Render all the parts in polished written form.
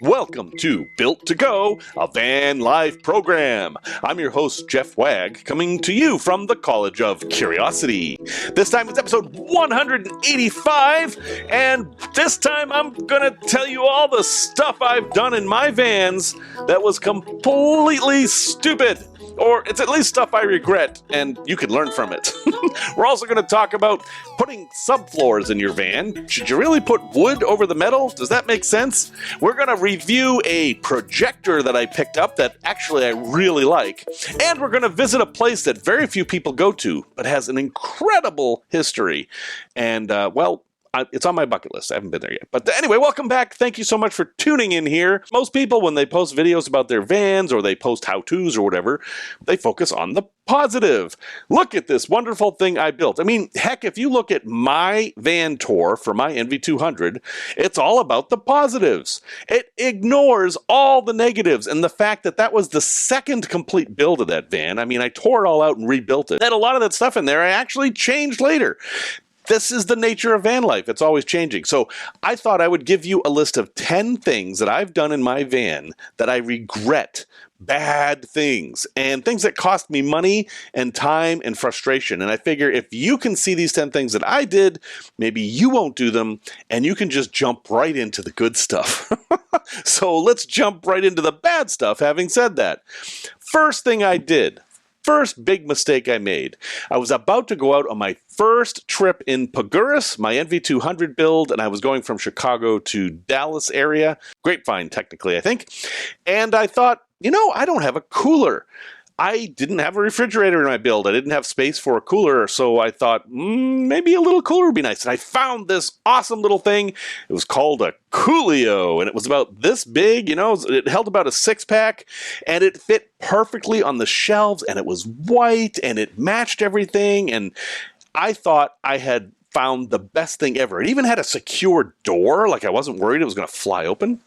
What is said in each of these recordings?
Welcome to Built to Go, a van life program. I'm your host, Jeff Wagg, coming to you from the College of Curiosity. This time it's episode 185, and this time I'm gonna tell you all the stuff I've done in my vans that was completely stupid. Or it's at least stuff I regret, and you can learn from it. We're also going to talk about putting subfloors in your van. Should you really put wood over the metal? Does that make sense? We're going to review a projector that I picked up that actually I really like. And we're going to visit a place that very few people go to, but has an incredible history. And, it's on my bucket list. I haven't been there yet. But anyway, welcome back. Thank you so much for tuning in here. Most people, when they post videos about their vans or they post how-tos or whatever, they focus on the positive. Look at this wonderful thing I built. I mean, heck, if you look at my van tour for my NV200, it's all about the positives. It ignores all the negatives and the fact that that was the second complete build of that van. I mean, I tore it all out and rebuilt it. And a lot of that stuff in there I actually changed later. This is the nature of van life. It's always changing. So I thought I would give you a list of 10 things that I've done in my van that I regret. Bad things and things that cost me money and time and frustration. And I figure if you can see these 10 things that I did, maybe you won't do them and you can just jump right into the good stuff. So let's jump right into the bad stuff, having said that. First thing I did. First big mistake I made. I was about to go out on my first trip in Paguris, my NV200 build, and I was going from Chicago to Dallas area. Grapevine, technically, I think. And I thought, I don't have a cooler. I didn't have a refrigerator in my build. I didn't have space for a cooler, so I thought, maybe a little cooler would be nice. And I found this awesome little thing. It was called a Coolio, and it was about this big, it held about a 6-pack, and it fit perfectly on the shelves, and it was white, and it matched everything, and I thought I had found the best thing ever. It even had a secure door, like I wasn't worried it was going to fly open,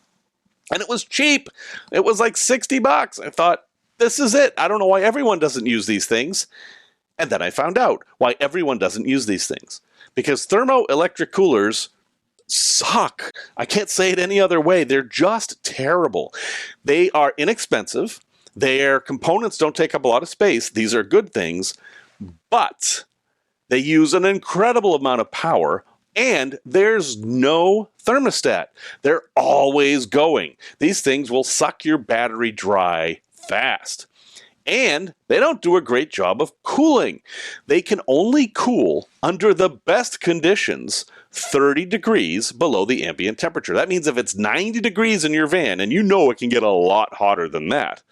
and it was cheap. It was like $60. I thought, this is it. I don't know why everyone doesn't use these things. And then I found out why everyone doesn't use these things. Because thermoelectric coolers suck. I can't say it any other way. They're just terrible. They are inexpensive. Their components don't take up a lot of space. These are good things. But they use an incredible amount of power. And there's no thermostat. They're always going. These things will suck your battery dry fast. And they don't do a great job of cooling. They can only cool under the best conditions 30 degrees below the ambient temperature. That means if it's 90 degrees in your van, and it can get a lot hotter than that,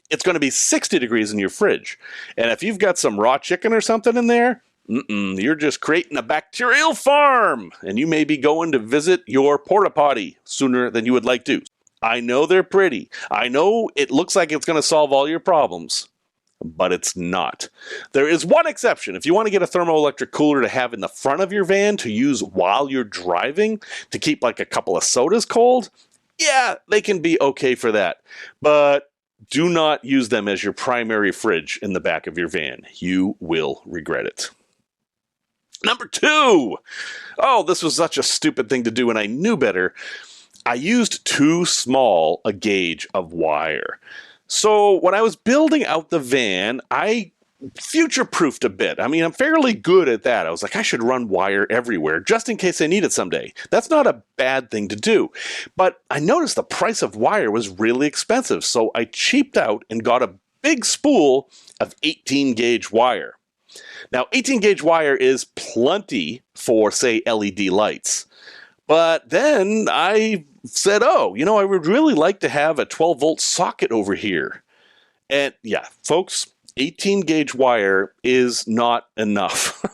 it's going to be 60 degrees in your fridge. And if you've got some raw chicken or something in there, you're just creating a bacterial farm, and you may be going to visit your porta potty sooner than you would like to. I know they're pretty. I know it looks like it's going to solve all your problems, but it's not. There is one exception. If you want to get a thermoelectric cooler to have in the front of your van to use while you're driving to keep like a couple of sodas cold, yeah, they can be okay for that. But do not use them as your primary fridge in the back of your van. You will regret it. Number 2. Oh, this was such a stupid thing to do, and I knew better. I used too small a gauge of wire. So when I was building out the van, I future-proofed a bit. I mean, I'm fairly good at that. I was like, I should run wire everywhere just in case I need it someday. That's not a bad thing to do. But I noticed the price of wire was really expensive, so I cheaped out and got a big spool of 18-gauge wire. Now, 18-gauge wire is plenty for, say, LED lights. But then I said, I would really like to have a 12-volt socket over here. And yeah, folks, 18-gauge wire is not enough.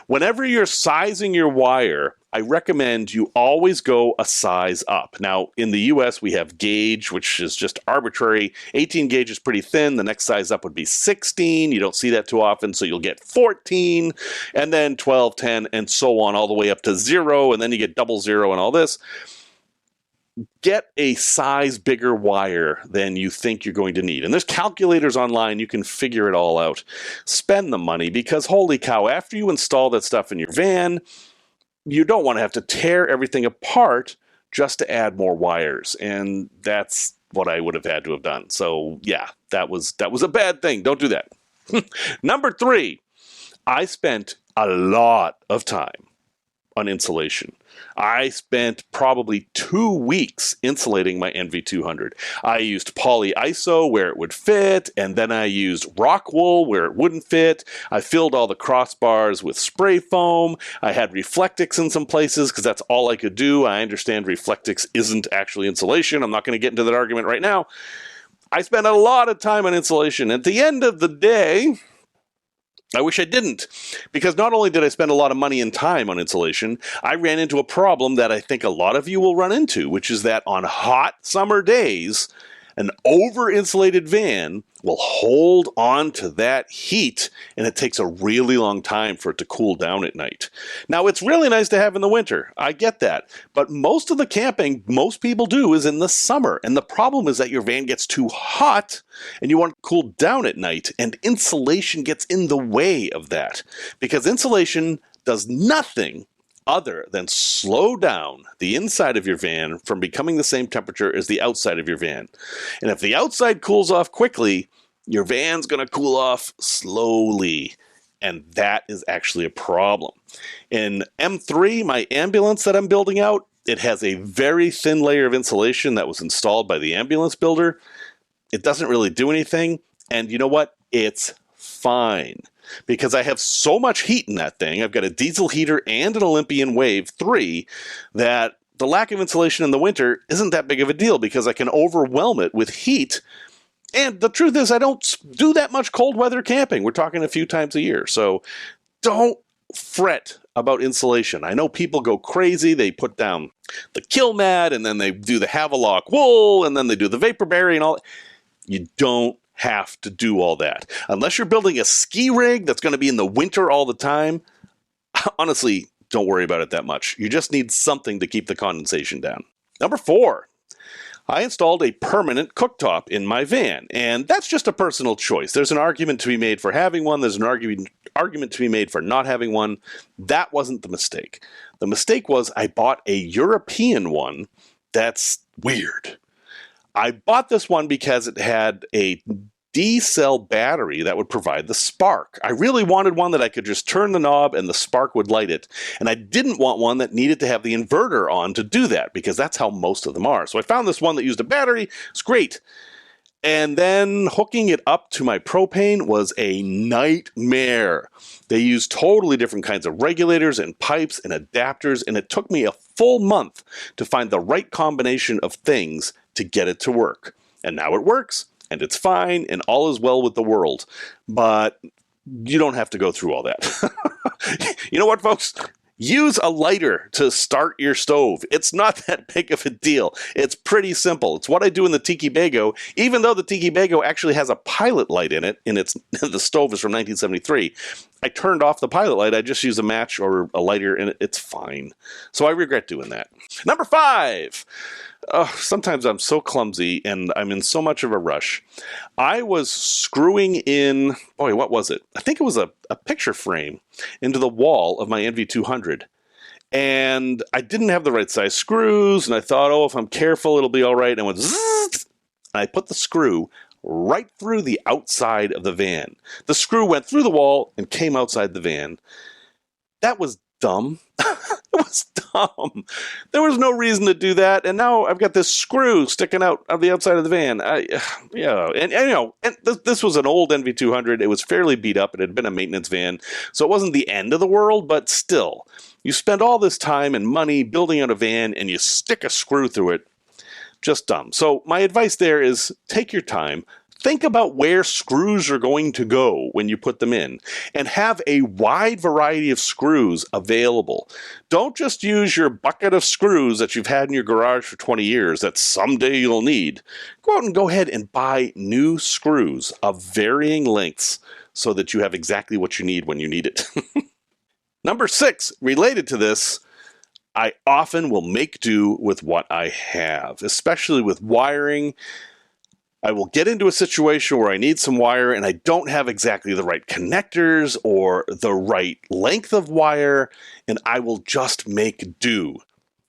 Whenever you're sizing your wire, I recommend you always go a size up. Now, in the US, we have gauge, which is just arbitrary. 18 gauge is pretty thin. The next size up would be 16. You don't see that too often, so you'll get 14, and then 12, 10, and so on, all the way up to 0, and then you get 00 and all this. Get a size bigger wire than you think you're going to need. And there's calculators online. You can figure it all out. Spend the money, because holy cow, after you install that stuff in your van, you don't want to have to tear everything apart just to add more wires, and that's what I would have had to have done. So yeah, that was a bad thing. Don't do that. Number 3, I spent a lot of time on insulation. I spent probably 2 weeks insulating my NV200. I used polyiso where it would fit, and then I used rock wool where it wouldn't fit. I filled all the crossbars with spray foam. I had Reflectix in some places because that's all I could do. I understand Reflectix isn't actually insulation. I'm not going to get into that argument right now. I spent a lot of time on insulation. At the end of the day, I wish I didn't, because not only did I spend a lot of money and time on insulation, I ran into a problem that I think a lot of you will run into, which is that on hot summer days, an over-insulated van will hold on to that heat, and it takes a really long time for it to cool down at night. Now, it's really nice to have in the winter. I get that. But most of the camping most people do is in the summer, and the problem is that your van gets too hot, and you want to cool down at night, and insulation gets in the way of that. Because insulation does nothing other than slow down the inside of your van from becoming the same temperature as the outside of your van. And if the outside cools off quickly, your van's going to cool off slowly. And that is actually a problem. In M3, my ambulance that I'm building out, it has a very thin layer of insulation that was installed by the ambulance builder. It doesn't really do anything. And you know what? It's fine. Because I have so much heat in that thing, I've got a diesel heater and an Olympian Wave 3, that the lack of insulation in the winter isn't that big of a deal because I can overwhelm it with heat. And the truth is, I don't do that much cold weather camping. We're talking a few times a year. So don't fret about insulation. I know people go crazy. They put down the kill mat, and then they do the Havelock wool, and then they do the Vaporberry and all. You don't have to do all that. Unless you're building a ski rig that's going to be in the winter all the time, honestly, don't worry about it that much. You just need something to keep the condensation down. Number 4, I installed a permanent cooktop in my van, and that's just a personal choice. There's an argument to be made for having one. There's an argument to be made for not having one. That wasn't the mistake. The mistake was I bought a European one that's weird. I bought this one because it had a D-cell battery that would provide the spark. I really wanted one that I could just turn the knob and the spark would light it. And I didn't want one that needed to have the inverter on to do that, because that's how most of them are. So I found this one that used a battery. It's great. And then hooking it up to my propane was a nightmare. They used totally different kinds of regulators and pipes and adapters, and it took me a full month to find the right combination of things to get it to work. And now it works, and it's fine, and all is well with the world. But you don't have to go through all that. You know what, folks? Use a lighter to start your stove. It's not that big of a deal. It's pretty simple. It's what I do in the Tiki Bago, even though the Tiki Bago actually has a pilot light in it, and the stove is from 1973. I turned off the pilot light. I just use a match or a lighter, and it's fine. So I regret doing that. Number 5. Sometimes I'm so clumsy and I'm in so much of a rush. I was screwing in, what was it? I think it was a picture frame into the wall of my NV200. And I didn't have the right size screws, and I thought, if I'm careful, it'll be all right. And I went zzz, and I put the screw right through the outside of the van. The screw went through the wall and came outside the van. That was dumb. It was dumb. There was no reason to do that, and now I've got this screw sticking out of the outside of the van. This was an old NV200. It was fairly beat up. It had been a maintenance van, so it wasn't the end of the world, but still. You spend all this time and money building out a van, and you stick a screw through it. Just dumb. So my advice there is take your time. Think about where screws are going to go when you put them in, and have a wide variety of screws available. Don't just use your bucket of screws that you've had in your garage for 20 years that someday you'll need. Go ahead and buy new screws of varying lengths so that you have exactly what you need when you need it. Number 6, related to this, I often will make do with what I have, especially with wiring. I will get into a situation where I need some wire and I don't have exactly the right connectors or the right length of wire, and I will just make do.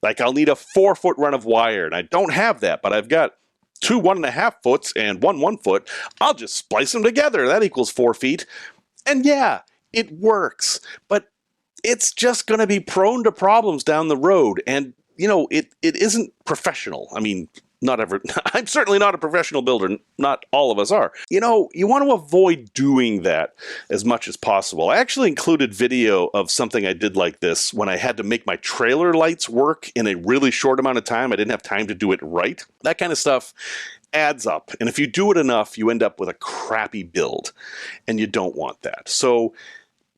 Like I'll need a 4-foot run of wire, and I don't have that, but I've got 2 1.5 foots and 1 foot. I'll just splice them together. That equals 4 feet. And yeah, it works, but it's just going to be prone to problems down the road. And, it isn't professional. I mean, I'm certainly not a professional builder. Not all of us are. You want to avoid doing that as much as possible. I actually included video of something I did like this when I had to make my trailer lights work in a really short amount of time. I didn't have time to do it right. That kind of stuff adds up. And if you do it enough, you end up with a crappy build. And you don't want that. So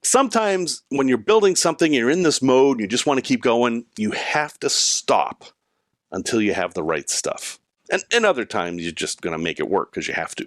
sometimes when you're building something, you're in this mode, you just want to keep going, you have to stop until you have the right stuff. And other times, you're just going to make it work because you have to.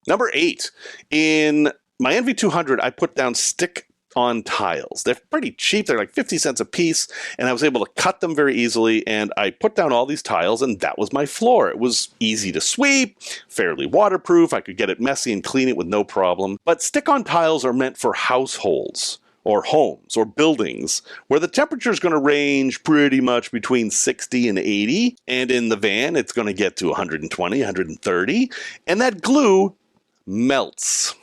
Number 8, in my NV200, I put down stick-on tiles. They're pretty cheap. They're like 50 cents a piece, and I was able to cut them very easily, and I put down all these tiles, and that was my floor. It was easy to sweep, fairly waterproof. I could get it messy and clean it with no problem. But stick-on tiles are meant for households, or homes, or buildings, where the temperature is going to range pretty much between 60 and 80, and in the van, it's going to get to 120, 130, and that glue melts.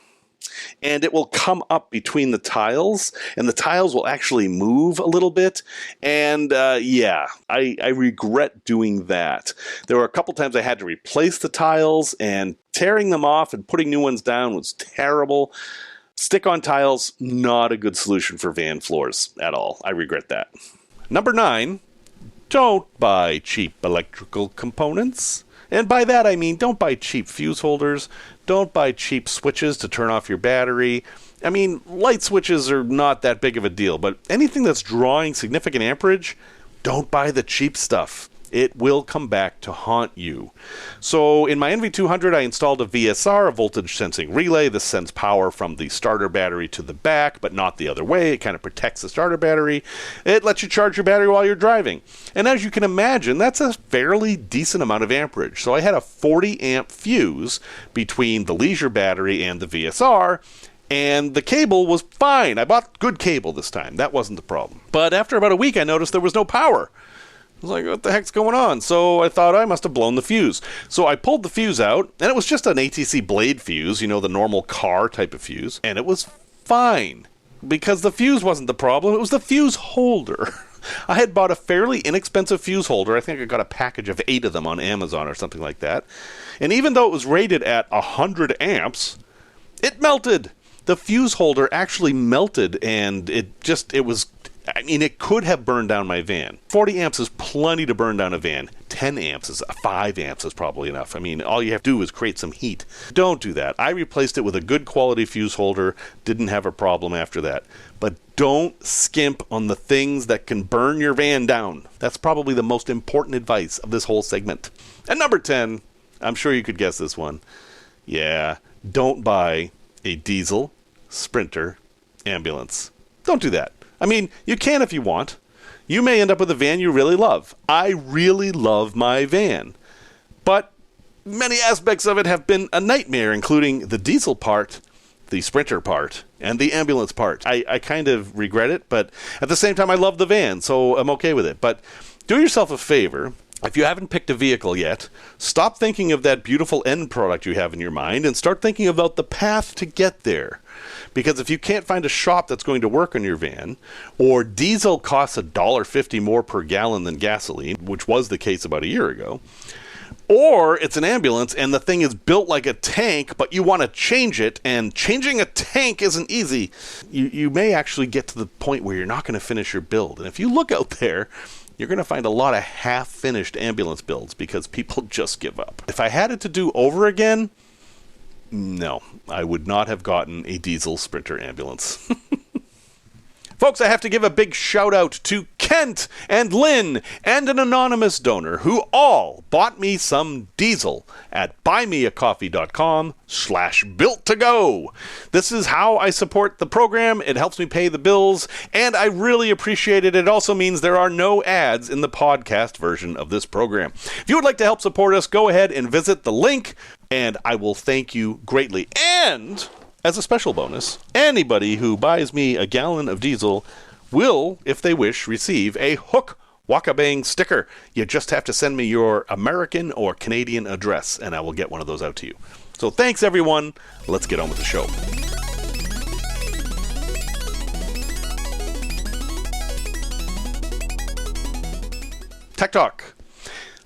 And it will come up between the tiles, and the tiles will actually move a little bit, and I regret doing that. There were a couple times I had to replace the tiles, and tearing them off and putting new ones down was terrible. Stick-on tiles, not a good solution for van floors at all. I regret that. Number 9, don't buy cheap electrical components. And by that I mean don't buy cheap fuse holders, don't buy cheap switches to turn off your battery. I mean, light switches are not that big of a deal, but anything that's drawing significant amperage, don't buy the cheap stuff. It will come back to haunt you. So in my NV200, I installed a VSR, a voltage sensing relay. This sends power from the starter battery to the back, but not the other way. It kind of protects the starter battery. It lets you charge your battery while you're driving. And as you can imagine, that's a fairly decent amount of amperage. So I had a 40 amp fuse between the leisure battery and the VSR, and the cable was fine. I bought good cable this time. That wasn't the problem. But after about a week, I noticed there was no power. I was like, what the heck's going on? So I thought I must have blown the fuse. So I pulled the fuse out, and it was just an ATC blade fuse, the normal car type of fuse, and it was fine. Because the fuse wasn't the problem, it was the fuse holder. I had bought a fairly inexpensive fuse holder. I think I got a package of 8 of them on Amazon or something like that. And even though it was rated at 100 amps, it melted. The fuse holder actually melted, and it could have burned down my van. 40 amps is plenty to burn down a van. 10 amps is 5 amps is probably enough. I mean, all you have to do is create some heat. Don't do that. I replaced it with a good quality fuse holder. Didn't have a problem after that. But don't skimp on the things that can burn your van down. That's probably the most important advice of this whole segment. And number 10, I'm sure you could guess this one. Yeah, don't buy a diesel Sprinter ambulance. Don't do that. I mean, you can if you want. You may end up with a van you really love. I really love my van. But many aspects of it have been a nightmare, including the diesel part, the Sprinter part, and the ambulance part. I kind of regret it, but at the same time, I love the van, so I'm okay with it. But do yourself a favor. If you haven't picked a vehicle yet, stop thinking of that beautiful end product you have in your mind and start thinking about the path to get there. Because if you can't find a shop that's going to work on your van, or diesel costs $1.50 more per gallon than gasoline, which was the case about a year ago, or it's an ambulance and the thing is built like a tank, but you want to change it, and changing a tank isn't easy, you may actually get to the point where you're not going to finish your build. And if you look out there, you're going to find a lot of half-finished ambulance builds because people just give up. If I had it to do over again, no, I would not have gotten a diesel Sprinter ambulance. Folks, I have to give a big shout out to Kent and Lynn and an anonymous donor who all bought me some diesel at buymeacoffee.com/built-to-go. This is how I support the program. It helps me pay the bills, and I really appreciate it. It also means there are no ads in the podcast version of this program. If you would like to help support us, go ahead and visit the link, and I will thank you greatly. And as a special bonus, anybody who buys me a gallon of diesel will, if they wish, receive a hook Wakabang sticker. You just have to send me your American or Canadian address, and I will get one of those out to you. So thanks, everyone. Let's get on with the show. Tech Talk.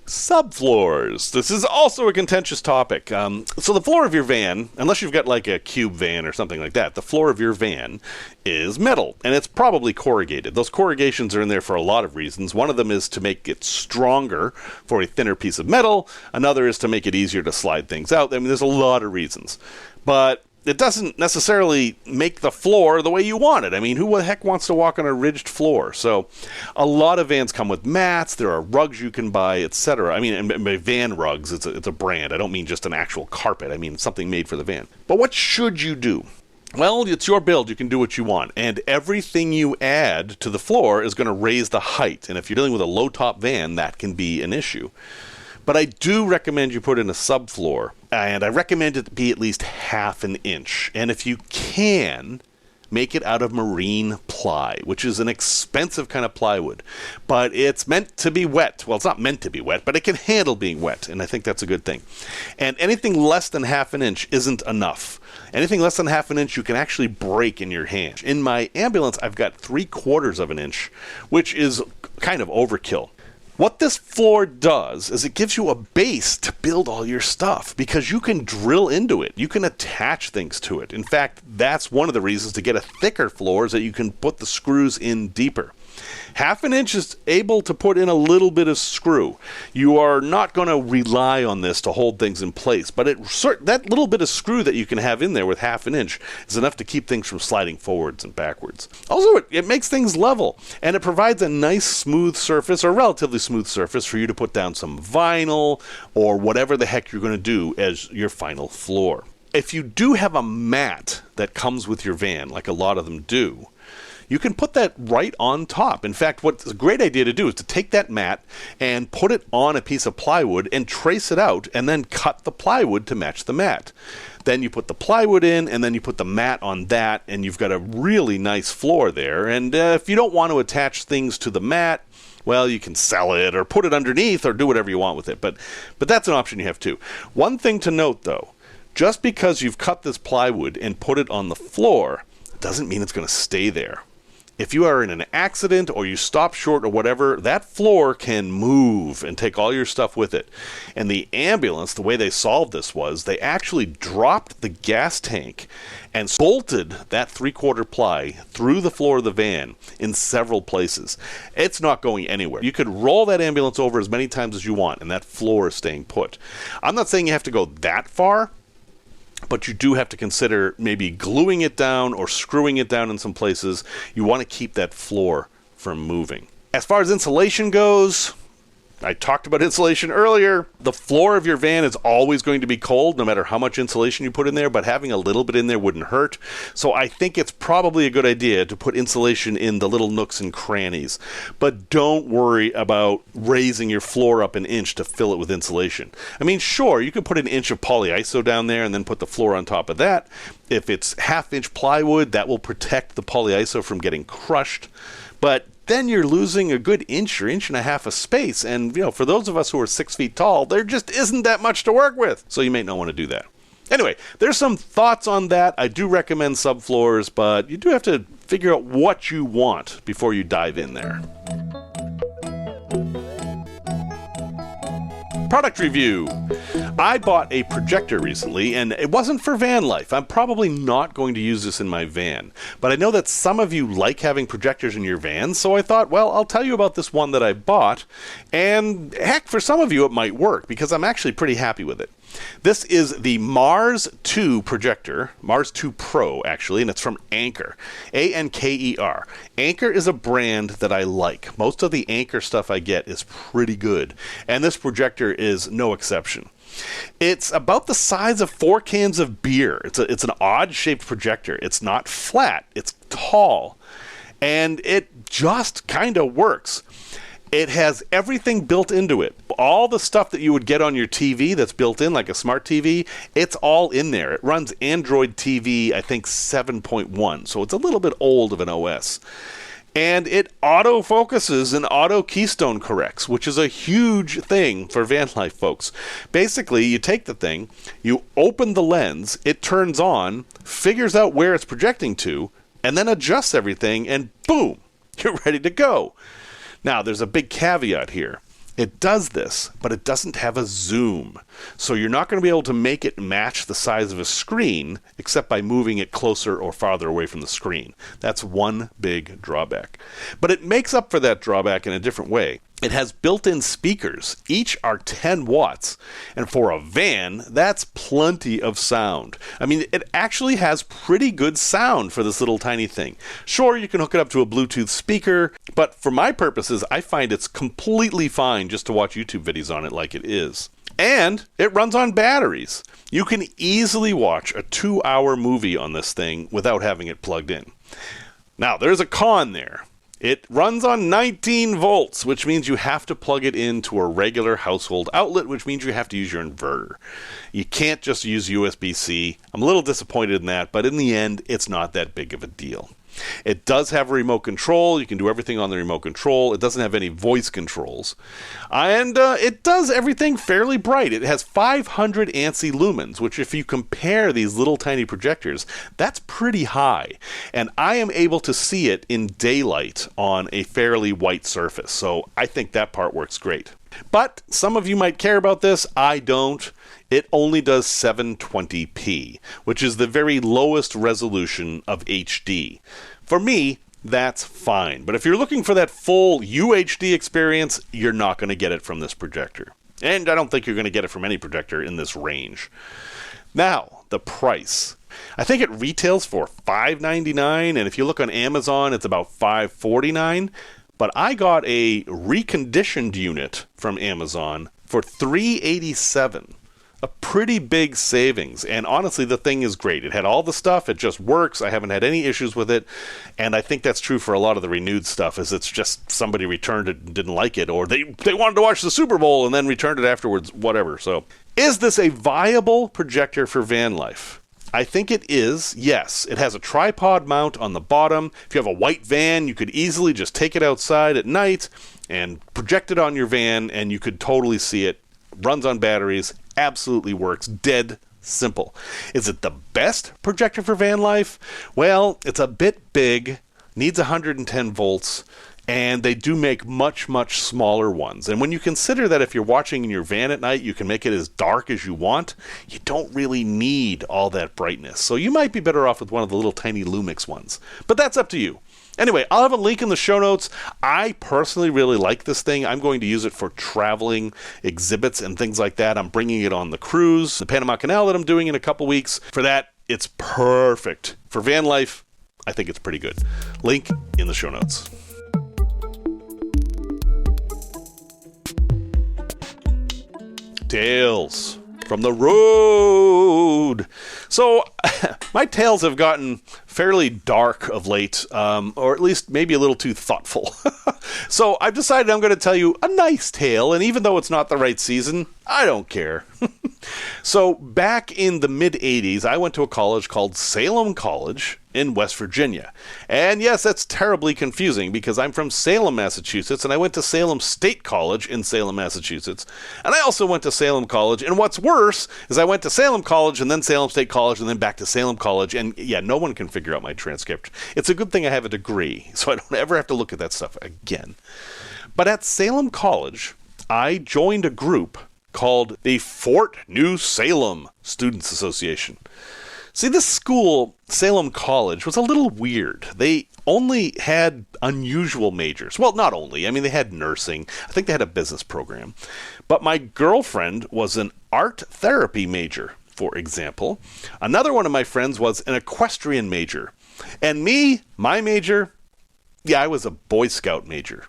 Subfloors. This is also a contentious topic. So the floor of your van, unless you've got like a cube van or something like that, the floor of your van is metal, and it's probably corrugated. Those corrugations are in there for a lot of reasons. One of them is to make it stronger for a thinner piece of metal. Another is to make it easier to slide things out. I mean, there's a lot of reasons. But it doesn't necessarily make the floor the way you want it. I mean, who the heck wants to walk on a ridged floor? So a lot of vans come with mats. There are rugs you can buy, etc. I mean, and by van rugs, it's a brand. I don't mean just an actual carpet. I mean something made for the van. But what should you do? Well, it's your build. You can do what you want. And everything you add to the floor is going to raise the height. And if you're dealing with a low-top van, that can be an issue. But I do recommend you put in a subfloor, and I recommend it be at least half an inch. And if you can, make it out of marine ply, which is an expensive kind of plywood. But it's meant to be wet. Well, it's not meant to be wet, but it can handle being wet, and I think that's a good thing. And anything less than half an inch isn't enough. Anything less than half an inch you can actually break in your hand. In my ambulance, I've got 3/4 of an inch, which is kind of overkill. What this floor does is it gives you a base to build all your stuff because you can drill into it. You can attach things to it. In fact, that's one of the reasons to get a thicker floor is that you can put the screws in deeper. Half an inch is able to put in a little bit of screw. You are not going to rely on this to hold things in place, but that little bit of screw that you can have in there with half an inch is enough to keep things from sliding forwards and backwards. Also, it makes things level, and it provides a nice smooth surface, or relatively smooth surface, for you to put down some vinyl or whatever the heck you're going to do as your final floor. If you do have a mat that comes with your van, like a lot of them do, you can put that right on top. In fact, what's a great idea to do is to take that mat and put it on a piece of plywood and trace it out and then cut the plywood to match the mat. Then you put the plywood in and then you put the mat on that and you've got a really nice floor there. And if you don't want to attach things to the mat, well, you can sell it or put it underneath or do whatever you want with it. But that's an option you have too. One thing to note though, just because you've cut this plywood and put it on the floor doesn't mean it's going to stay there. If you are in an accident or you stop short or whatever, that floor can move and take all your stuff with it. And the ambulance, the way they solved this was they actually dropped the gas tank and bolted that 3/4 ply through the floor of the van in several places. It's not going anywhere. You could roll that ambulance over as many times as you want and that floor is staying put. I'm not saying you have to go that far, but you do have to consider maybe gluing it down or screwing it down in some places. You want to keep that floor from moving. As far as insulation goes, I talked about insulation earlier. The floor of your van is always going to be cold, no matter how much insulation you put in there, but having a little bit in there wouldn't hurt. So I think it's probably a good idea to put insulation in the little nooks and crannies. But don't worry about raising your floor up an inch to fill it with insulation. I mean, sure, you could put an inch of polyiso down there and then put the floor on top of that. If it's half-inch plywood, that will protect the polyiso from getting crushed. But then you're losing a good inch or inch and a half of space. And, for those of us who are 6 feet tall, there just isn't that much to work with. So you may not want to do that. Anyway, there's some thoughts on that. I do recommend subfloors, but you do have to figure out what you want before you dive in there. Product review. I bought a projector recently, and it wasn't for van life. I'm probably not going to use this in my van. But I know that some of you like having projectors in your van, so I thought, well, I'll tell you about this one that I bought. And heck, for some of you it might work, because I'm actually pretty happy with it. This is the Mars 2 projector, Mars 2 Pro actually, and it's from Anker, Anker. Anker is a brand that I like. Most of the Anker stuff I get is pretty good, and this projector is no exception. It's about the size of 4 cans of beer. It's an odd-shaped projector. It's not flat. It's tall, and it just kind of works. It has everything built into it. All the stuff that you would get on your TV that's built in, like a smart TV, it's all in there. It runs Android TV, I think 7.1, so it's a little bit old of an OS. And it auto-focuses and auto-keystone corrects, which is a huge thing for van life folks. Basically, you take the thing, you open the lens, it turns on, figures out where it's projecting to, and then adjusts everything, and boom, you're ready to go. Now, there's a big caveat here. It does this, but it doesn't have a zoom. So you're not going to be able to make it match the size of a screen, except by moving it closer or farther away from the screen. That's one big drawback. But it makes up for that drawback in a different way. It has built-in speakers. Each are 10 watts. And for a van, that's plenty of sound. I mean, it actually has pretty good sound for this little tiny thing. Sure, you can hook it up to a Bluetooth speaker, but for my purposes, I find it's completely fine just to watch YouTube videos on it like it is. And it runs on batteries. You can easily watch a 2-hour movie on this thing without having it plugged in. Now, there's a con there. It runs on 19 volts, which means you have to plug it into a regular household outlet, which means you have to use your inverter. You can't just use USB-C. I'm a little disappointed in that, but in the end, it's not that big of a deal. It does have a remote control. You can do everything on the remote control. It doesn't have any voice controls. And it does everything fairly bright. It has 500 ANSI lumens, which if you compare these little tiny projectors, that's pretty high. And I am able to see it in daylight on a fairly white surface. So I think that part works great. But some of you might care about this. I don't. It only does 720p, which is the very lowest resolution of HD. For me, that's fine. But if you're looking for that full UHD experience, you're not going to get it from this projector. And I don't think you're going to get it from any projector in this range. Now, the price. I think it retails for $599, and if you look on Amazon, it's about $549. But I got a reconditioned unit from Amazon for $387. A pretty big savings, and honestly the thing is great. It had all the stuff, it just works. I haven't had any issues with it, and I think that's true for a lot of the renewed stuff, is it's just somebody returned it and didn't like it, or they wanted to watch the Super Bowl and then returned it afterwards, whatever. So, is this a viable projector for van life? I think it is, yes. It has a tripod mount on the bottom. If you have a white van, you could easily just take it outside at night and project it on your van, and you could totally see it. Runs on batteries, absolutely works, dead simple. Is it the best projector for van life? Well, it's a bit big, needs 110 volts, and they do make much, much smaller ones. And when you consider that if you're watching in your van at night, you can make it as dark as you want, you don't really need all that brightness. So you might be better off with one of the little tiny Lumix ones. But that's up to you. Anyway, I'll have a link in the show notes. I personally really like this thing. I'm going to use it for traveling exhibits and things like that. I'm bringing it on the cruise, the Panama Canal that I'm doing in a couple weeks. For that, it's perfect. For van life, I think it's pretty good. Link in the show notes. Tales from the road. So, my tales have gotten fairly dark of late, or at least maybe a little too thoughtful. So, I've decided I'm going to tell you a nice tale, and even though it's not the right season, I don't care. So, back in the mid-'80s, I went to a college called Salem College in West Virginia. And yes, that's terribly confusing because I'm from Salem, Massachusetts, and I went to Salem State College in Salem, Massachusetts. And I also went to Salem College, and what's worse is I went to Salem College and then Salem State College and then back to Salem College, and yeah, no one can figure out my transcript. It's a good thing I have a degree, so I don't ever have to look at that stuff again. But at Salem College, I joined a group called the Fort New Salem Students Association. See, this school, Salem College, was a little weird. They only had unusual majors. Well, not only. I mean, they had nursing. I think they had a business program. But my girlfriend was an art therapy major, for example. Another one of my friends was an equestrian major. And me, my major, yeah, I was a Boy Scout major.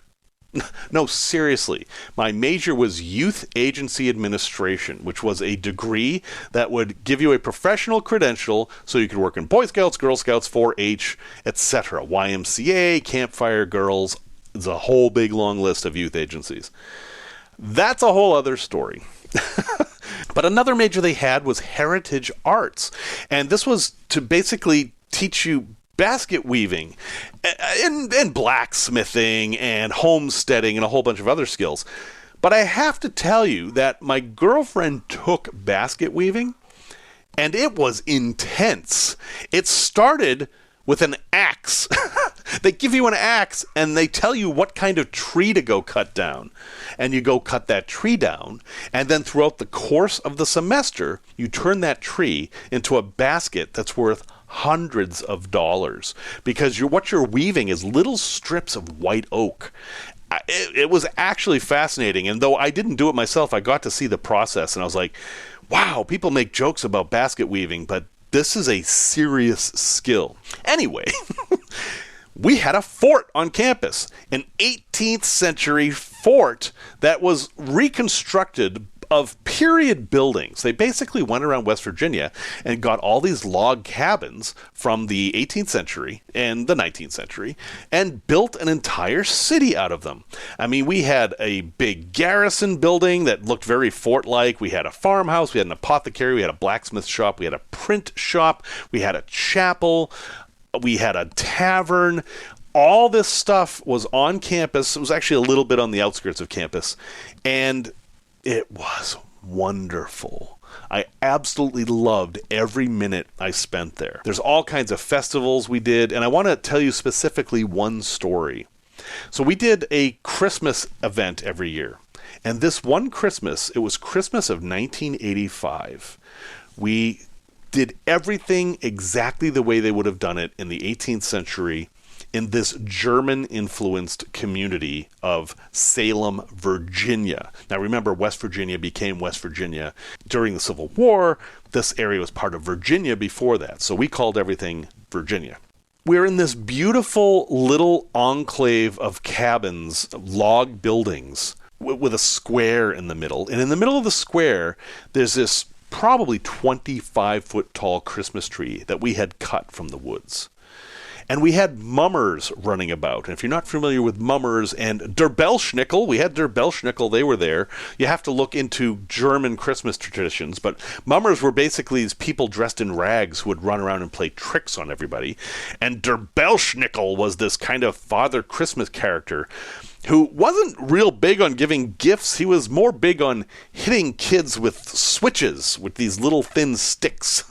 No, seriously. My major was Youth Agency Administration, which was a degree that would give you a professional credential so you could work in Boy Scouts, Girl Scouts, 4-H, etc. YMCA, Campfire Girls. It's a whole big long list of youth agencies. That's a whole other story. But another major they had was Heritage Arts. And this was to basically teach you basket weaving and blacksmithing and homesteading and a whole bunch of other skills. But I have to tell you that my girlfriend took basket weaving, and it was intense. It started with an axe. They give you an axe, and they tell you what kind of tree to go cut down. And you go cut that tree down, and then throughout the course of the semester, you turn that tree into a basket that's worth hundreds of dollars. Because what you're weaving is little strips of white oak. It was actually fascinating, and though I didn't do it myself, I got to see the process, and I was like, wow, people make jokes about basket weaving, but this is a serious skill. Anyway, we had a fort on campus, an 18th century fort that was reconstructed of period buildings. They basically went around West Virginia and got all these log cabins from the 18th century and the 19th century and built an entire city out of them. I mean, we had a big garrison building that looked very fort-like. We had a farmhouse, we had an apothecary, we had a blacksmith shop, we had a print shop, we had a chapel, we had a tavern. All this stuff was on campus. It was actually a little bit on the outskirts of campus, and it was wonderful. I absolutely loved every minute I spent there. There's all kinds of festivals we did, and I want to tell you specifically one story. So we did a Christmas event every year, and this one Christmas, it was Christmas of 1985. We did everything exactly the way they would have done it in the 18th century in this German-influenced community of Salem, Virginia. Now remember, West Virginia became West Virginia during the Civil War. This area was part of Virginia before that, so we called everything Virginia. We're in this beautiful little enclave of cabins, log buildings, with a square in the middle. And in the middle of the square, there's this probably 25-foot tall Christmas tree that we had cut from the woods. And we had mummers running about. And if you're not familiar with mummers and Der Belschnickel, we had Der Belschnickel, they were there. You have to look into German Christmas traditions, but mummers were basically these people dressed in rags who would run around and play tricks on everybody. And Der Belschnickel was this kind of Father Christmas character who wasn't real big on giving gifts. He was more big on hitting kids with switches, with these little thin sticks.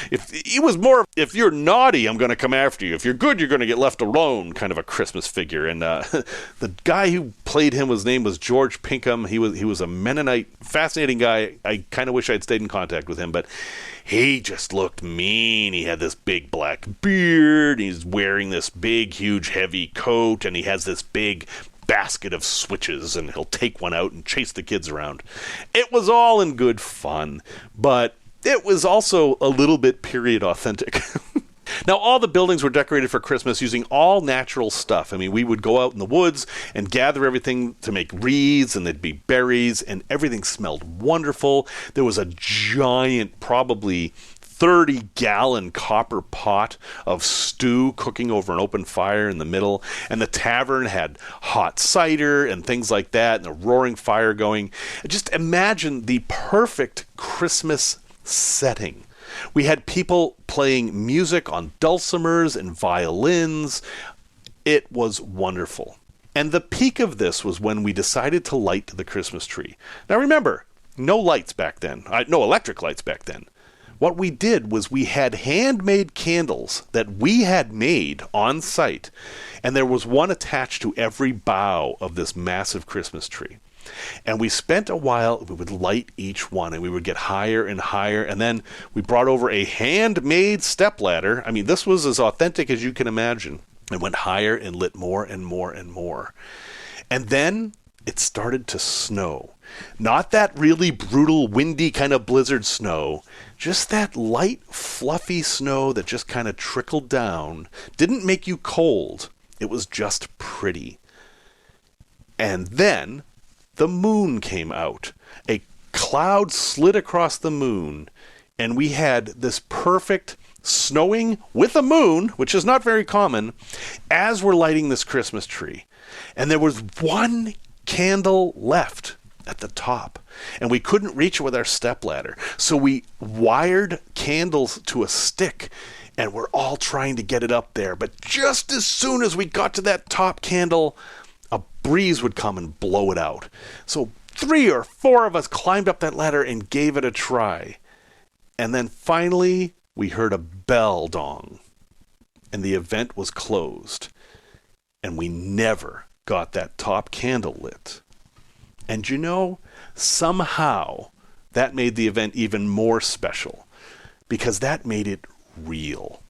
If you're naughty, I'm going to come after you. If you're good, you're going to get left alone, kind of a Christmas figure. And the guy who played him, his name was George Pinkham. He was a Mennonite, fascinating guy. I kind of wish I'd stayed in contact with him, but he just looked mean. He had this big black beard. He's wearing this big, huge, heavy coat, and he has this big basket of switches, and he'll take one out and chase the kids around. It was all in good fun, but it was also a little bit period authentic. Now, all the buildings were decorated for Christmas using all natural stuff. I mean, we would go out in the woods and gather everything to make wreaths, and there'd be berries, and everything smelled wonderful. There was a giant, probably 30-gallon copper pot of stew cooking over an open fire in the middle, and the tavern had hot cider and things like that, and a roaring fire going. Just imagine the perfect Christmas setting. We had people playing music on dulcimers and violins. It was wonderful. And the peak of this was when we decided to light the Christmas tree. Now remember, no lights back then, no electric lights back then. What we did was we had handmade candles that we had made on site, and there was one attached to every bough of this massive Christmas tree. And we spent a while, we would light each one, and we would get higher and higher, and then we brought over a handmade stepladder. I mean, this was as authentic as you can imagine. It went higher and lit more and more and more. And then it started to snow. Not that really brutal, windy kind of blizzard snow, just that light, fluffy snow that just kind of trickled down. Didn't make you cold. It was just pretty. And then the moon came out. A cloud slid across the moon, and we had this perfect snowing with a moon, which is not very common, as we're lighting this Christmas tree. And there was one candle left at the top, and we couldn't reach it with our stepladder. So we wired candles to a stick, and we're all trying to get it up there. But just as soon as we got to that top candle, a breeze would come and blow it out. So 3 or 4 of us climbed up that ladder and gave it a try. And then finally, we heard a bell dong, and the event was closed. And we never got that top candle lit. And you know, somehow that made the event even more special, because that made it real.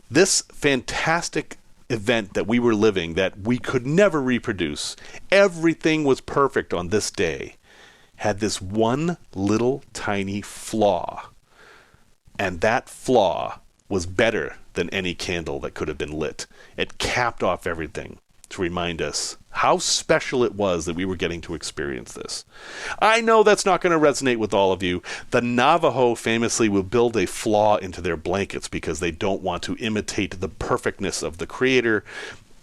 This fantastic event that we were living, that we could never reproduce, everything was perfect on this day, had this one little tiny flaw. And that flaw was better than any candle that could have been lit. It capped off everything to remind us how special it was that we were getting to experience this. I know that's not going to resonate with all of you. The Navajo famously will build a flaw into their blankets because they don't want to imitate the perfectness of the Creator.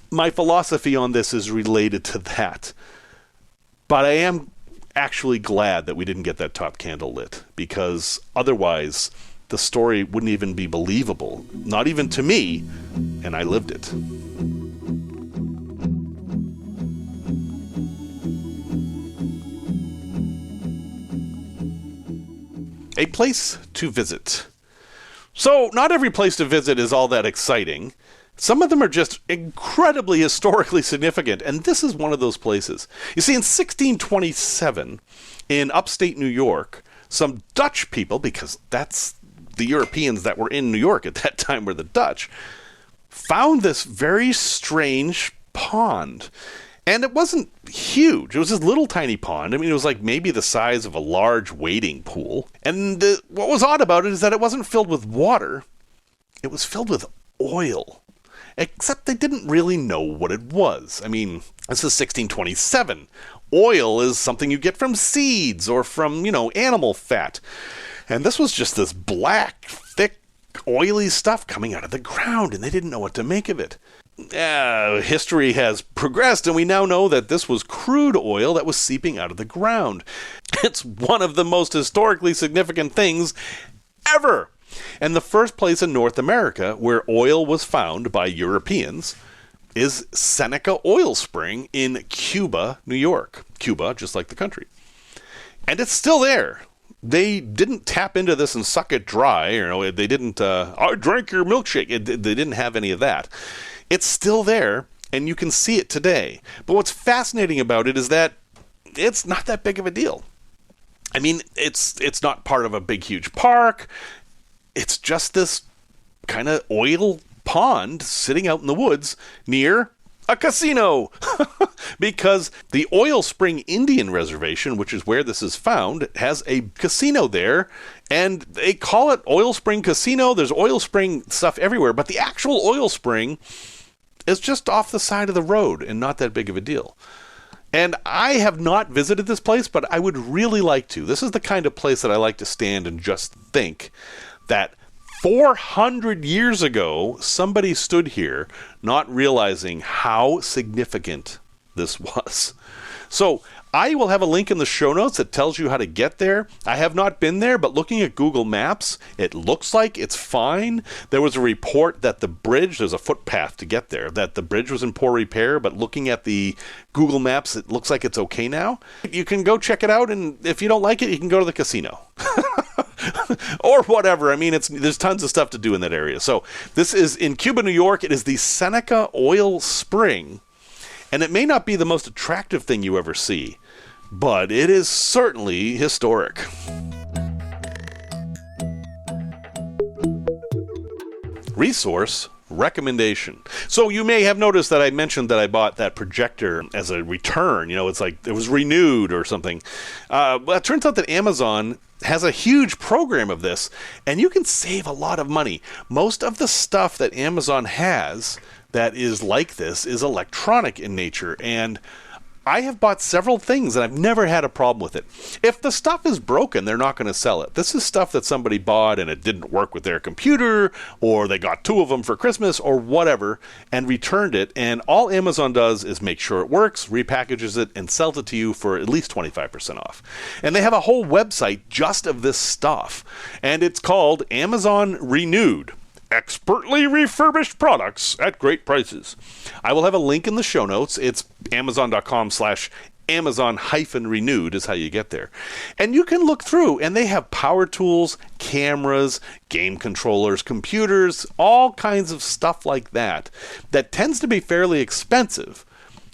My philosophy on this is related to that. But I am actually glad that we didn't get that top candle lit, because otherwise the story wouldn't even be believable, not even to me, and I lived it. A place to visit. So, not every place to visit is all that exciting. Some of them are just incredibly historically significant, and this is one of those places. You see, in 1627, in upstate New York, some Dutch people, because that's the Europeans that were in New York at that time were the Dutch, found this very strange pond. And it wasn't huge. It was this little tiny pond. I mean, it was like maybe the size of a large wading pool. And what was odd about it is that it wasn't filled with water. It was filled with oil. Except they didn't really know what it was. I mean, this is 1627. Oil is something you get from seeds or from, animal fat. And this was just this black, thick, oily stuff coming out of the ground, and they didn't know what to make of it. History has progressed, and we now know that this was crude oil that was seeping out of the ground. It's one of the most historically significant things ever. And the first place in North America where oil was found by Europeans is Seneca Oil Spring in Cuba, New York. Cuba, just like the country. And it's still there. They didn't tap into this and suck it dry. They didn't, I drank your milkshake. They didn't have any of that. It's still there, and you can see it today. But what's fascinating about it is that it's not that big of a deal. I mean, it's not part of a big, huge park. It's just this kind of oil pond sitting out in the woods near a casino. Because the Oil Spring Indian Reservation, which is where this is found, has a casino there. And they call it Oil Spring Casino. There's oil spring stuff everywhere. But the actual oil spring is just off the side of the road and not that big of a deal. And I have not visited this place, but I would really like to. This is the kind of place that I like to stand and just think that 400 years ago, somebody stood here not realizing how significant this was. So I will have a link in the show notes that tells you how to get there. I have not been there, but looking at Google Maps, it looks like it's fine. There was a report that the bridge, there's a footpath to get there, that the bridge was in poor repair, but looking at the Google Maps, it looks like it's okay now. You can go check it out, and if you don't like it, you can go to the casino. Or whatever. I mean, there's tons of stuff to do in that area. So this is in Cuba, New York. It is the Seneca Oil Spring. And it may not be the most attractive thing you ever see, but it is certainly historic. Resource recommendation. So you may have noticed that I mentioned that I bought that projector as a return. It's like it was renewed or something. Well, it turns out that Amazon has a huge program of this, and you can save a lot of money. Most of the stuff that Amazon has that is like this is electronic in nature, and I have bought several things and I've never had a problem with it. If the stuff is broken, they're not going to sell it. This is stuff that somebody bought and it didn't work with their computer, or they got 2 of them for Christmas or whatever and returned it, and all Amazon does is make sure it works, repackages it, and sells it to you for at least 25% off. And they have a whole website just of this stuff, and it's called Amazon Renewed. expertly refurbished products at great prices. I will have a link in the show notes. It's amazon.com/Amazon-renewed is how you get there. And you can look through, and they have power tools, cameras, game controllers, computers, all kinds of stuff like that tends to be fairly expensive,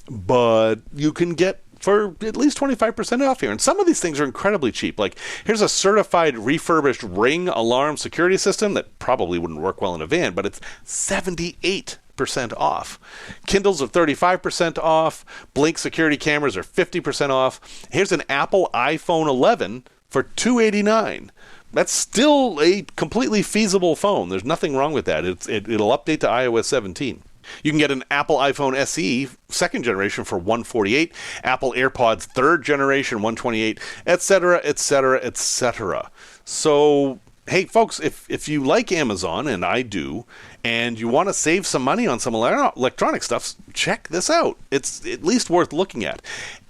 but you can get for at least 25% off here. And some of these things are incredibly cheap. Like, here's a certified refurbished Ring alarm security system that probably wouldn't work well in a van, but it's 78% off. Kindles are 35% off. Blink security cameras are 50% off. Here's an Apple iPhone 11 for $289. That's still a completely feasible phone. There's nothing wrong with that. It'll update to iOS 17. You can get an Apple iPhone SE second generation for $148, Apple AirPods third generation $128, etc., etc., etc. So, hey, folks, if you like Amazon, and I do, and you want to save some money on some electronic stuff, check this out. It's at least worth looking at.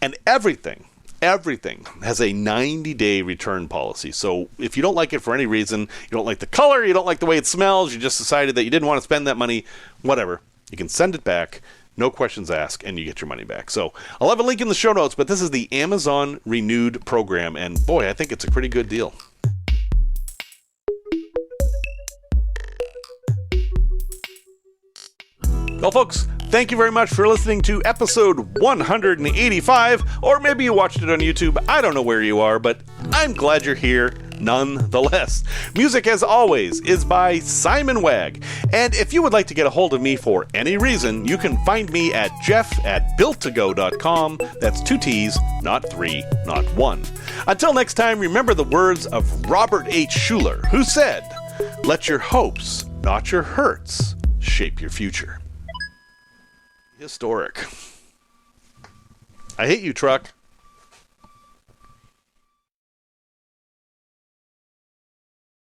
And everything has a 90-day return policy. So if you don't like it for any reason, you don't like the color, you don't like the way it smells, you just decided that you didn't want to spend that money, whatever, you can send it back, no questions asked, and you get your money back. So I'll have a link in the show notes, but this is the Amazon Renewed program, and boy, I think it's a pretty good deal. Well, folks, thank you very much for listening to episode 185, or maybe you watched it on YouTube. I don't know where you are, but I'm glad you're here nonetheless. Music, as always, is by Simon Wagg, and if you would like to get a hold of me for any reason, you can find me at jeff@builttogo.com. That's 2 T's, not 3, not 1. Until next time, remember the words of Robert H. Schuller, who said, "Let your hopes, not your hurts, shape your future." Historic. I hate you, truck.